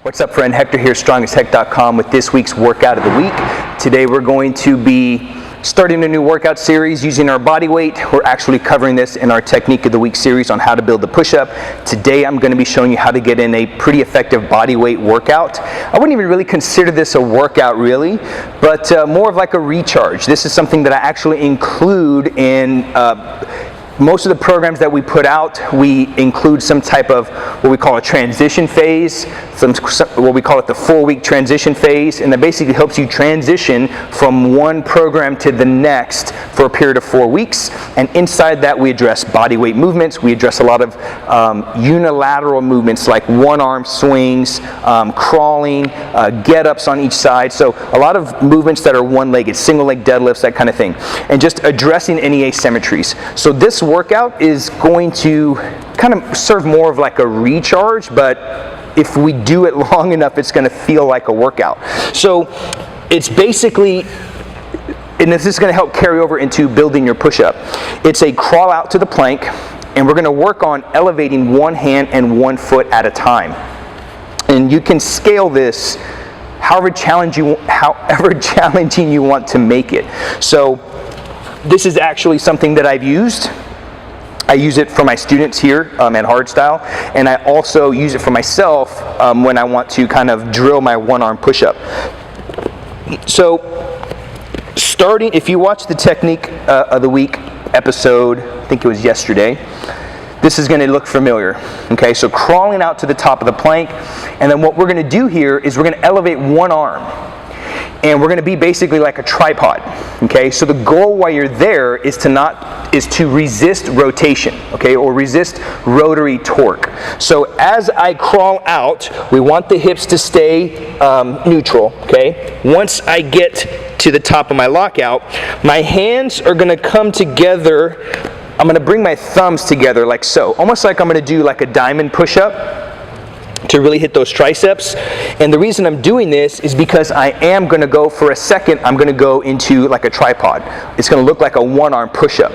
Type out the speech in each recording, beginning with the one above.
What's up, friend? Hector here, strongastheck.com, with this week's workout of the week. Today we're going to be starting a new workout series using our body weight. We're actually covering this in our technique of the week series on how to build the push-up. Today I'm going to be showing you how to get in a pretty effective body weight workout. I wouldn't even really consider this a workout really, but more of like a recharge. This is something that I actually include in most of the programs that we put out. We include some type of what we call a transition phase, what we call it the 4-week transition phase, and that basically helps you transition from one program to the next for a period of 4 weeks. And inside that we address body weight movements. We address a lot of unilateral movements like one-arm swings, crawling, get-ups on each side. So a lot of movements that are one-legged, single-leg deadlifts, that kind of thing. And just addressing any asymmetries. So this workout is going to kind of serve more of like a recharge, but if we do it long enough, it's going to feel like a workout. So it's basically, and this is going to help carry over into building your push-up. It's a crawl out to the plank, and we're going to work on elevating one hand and one foot at a time. And you can scale this however challenging you want to make it. So this is actually something that I've used. I use it for my students here at Hardstyle, and I also use it for myself when I want to kind of drill my one-arm push-up. So starting, if you watch the technique of the week episode, I think it was yesterday, this is going to look familiar. Okay, so crawling out to the top of the plank, and then what we're going to do here is we're going to elevate one arm. And we're going to be basically like a tripod. Okay, so the goal while you're there is to resist rotation, okay, or resist rotary torque. So as I crawl out, we want the hips to stay neutral. Okay, once I get to the top of my lockout, my hands are going to come together. I'm going to bring my thumbs together like so, almost like I'm going to do like a diamond push-up to really hit those triceps. And the reason I'm doing this is because I am going to go, for a second, I'm going to go into like a tripod. It's going to look like a one-arm push-up.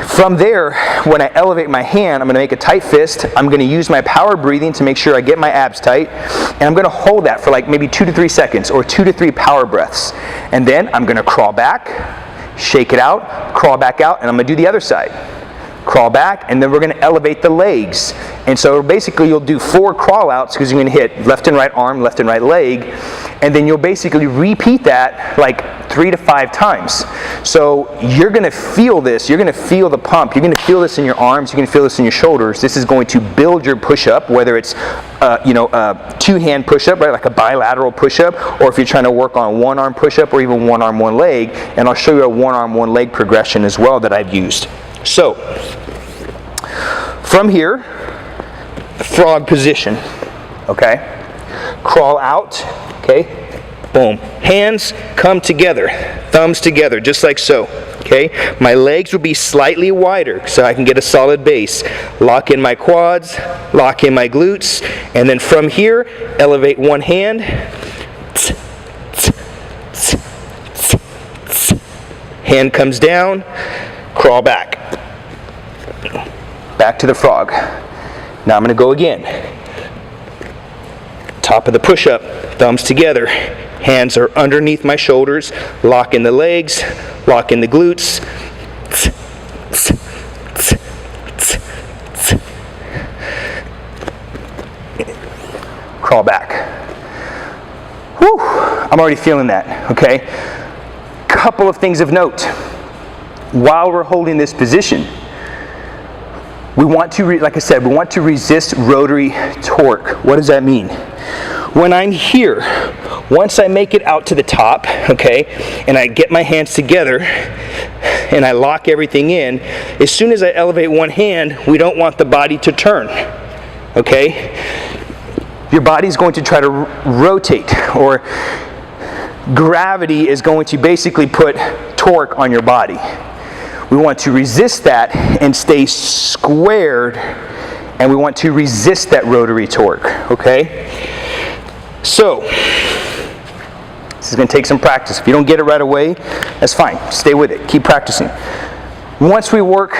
From there, when I elevate my hand, I'm going to make a tight fist. I'm going to use my power breathing to make sure I get my abs tight. And I'm going to hold that for like maybe 2 to 3 seconds, or 2 to 3 power breaths. And then I'm going to crawl back, shake it out, crawl back out, and I'm going to do the other side. Crawl back, and then we're going to elevate the legs. And so basically you'll do 4 crawl outs, because you're going to hit left and right arm, left and right leg, and then you'll basically repeat that like 3 to 5 times. So you're going to feel this, you're going to feel the pump, you're going to feel this in your arms, you're going to feel this in your shoulders. This is going to build your push-up, whether it's a 2-hand push-up, right, like a bilateral push-up, or if you're trying to work on 1-arm push-up, or even 1-arm, 1-leg. And I'll show you a 1-arm, 1-leg progression as well that I've used. So, from here, frog position, okay? Crawl out, okay? Boom. Hands come together, thumbs together, just like so, okay? My legs will be slightly wider so I can get a solid base. Lock in my quads, lock in my glutes, and then from here, elevate one hand. Hand comes down, crawl back. Back to the frog. Now I'm going to go again. Top of the push-up, thumbs together. Hands are underneath my shoulders. Lock in the legs, lock in the glutes. Crawl back. Whew, I'm already feeling that, okay? Couple of things of note. While we're holding this position, we want to, like I said, we want to resist rotary torque. What does that mean? When I'm here, once I make it out to the top, okay, and I get my hands together and I lock everything in, as soon as I elevate one hand, we don't want the body to turn, okay? Your body's going to try to rotate, or gravity is going to basically put torque on your body. We want to resist that and stay squared, and we want to resist that rotary torque, okay? So, this is going to take some practice. If you don't get it right away, that's fine. Stay with it. Keep practicing. Once we work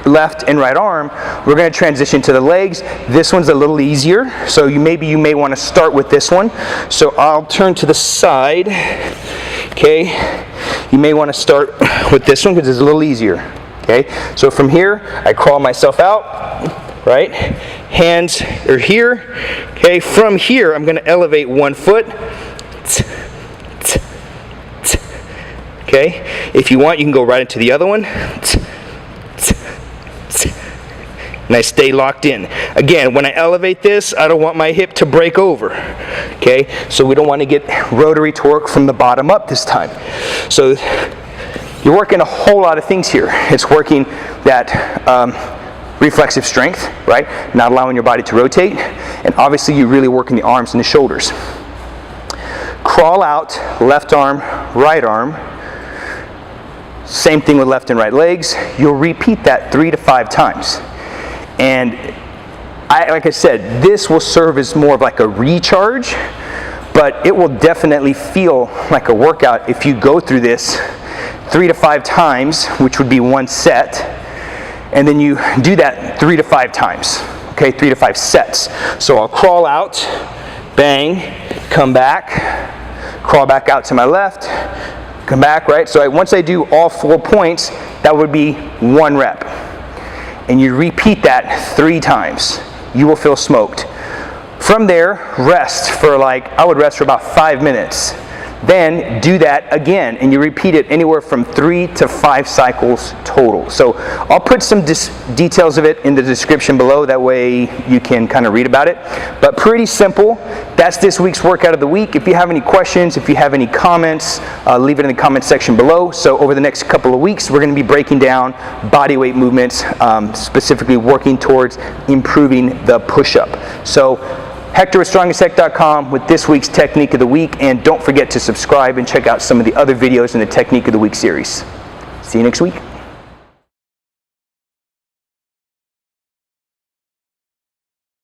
left and right arm, we're going to transition to the legs. This one's a little easier, so you may want to start with this one. So I'll turn to the side. Okay, you may want to start with this one because it's a little easier. Okay, so from here, I crawl myself out, right? Hands are here. Okay, from here, I'm going to elevate one foot. Okay, if you want, you can go right into the other one. And I stay locked in. Again, when I elevate this, I don't want my hip to break over. Okay, so we don't want to get rotary torque from the bottom up this time. So you're working a whole lot of things here. It's working that reflexive strength, right? Not allowing your body to rotate. And obviously you're really working the arms and the shoulders. Crawl out, left arm, right arm. Same thing with left and right legs. You'll repeat that 3 to 5 times. And like I said, this will serve as more of like a recharge, but it will definitely feel like a workout if you go through this 3 to 5 times, which would be one set, and then you do that 3 to 5 times, okay, 3 to 5 sets. So I'll crawl out, bang, come back, crawl back out to my left, come back, right? So once I do all 4 points, that would be 1 rep. And you repeat that 3 times. You will feel smoked. From there, rest for I would rest for about 5 minutes. Then do that again, and you repeat it anywhere from 3 to 5 cycles total. So I'll put some details of it in the description below, that way you can kind of read about it. But pretty simple. That's this week's workout of the week. If you have any questions, if you have any comments, leave it in the comment section below. So over the next couple of weeks, we're going to be breaking down body weight movements, specifically working towards improving the push-up. So Hector with strongestech.com with this week's Technique of the Week, and don't forget to subscribe and check out some of the other videos in the Technique of the Week series. See you next week.